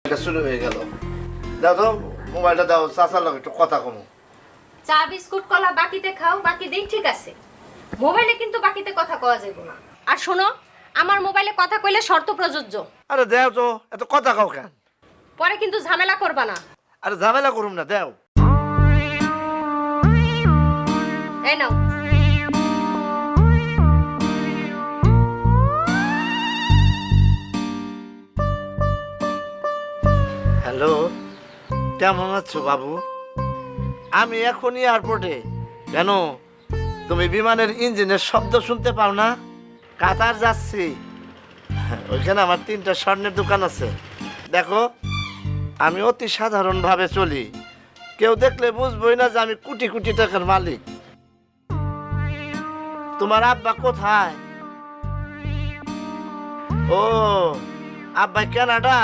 এটা শুরু হয়ে গেল। দাও তো মোবাইলটা দাও, চাচার লগে একটু কথা কমু। চা বিস্কুট কলা বাকিতে খাও, বাকি দিন ঠিক আছে। মোবাইলে কিন্তু বাকিতে কথা কওয়া যাবে না। আর শোনো, আমার মোবাইলে কথা কইলে শর্ত প্রযোজ্য। আরে দেও তো, এত কথা কাও কেন? পরে কিন্তু ঝামেলা করবা না। আরে ঝামেলা করুম না, দেও। এই নাও। হ্যালো, কেমন আছো বাবু? আমি এখনই এয়ারপোর্টে। কেন, তুমি বিমানের ইঞ্জিনের শব্দ শুনতে পাও না? কাতার যাচ্ছি, ওইখানে আমার 3টা স্বর্ণের দোকান আছে। দেখো, আমি অতি সাধারণভাবে চলি, কেউ দেখলে বুঝবই না যে আমি কোটি কোটি টাকার মালিক। তোমার আব্বা কোথায়? ও, আব্বা কানাডা।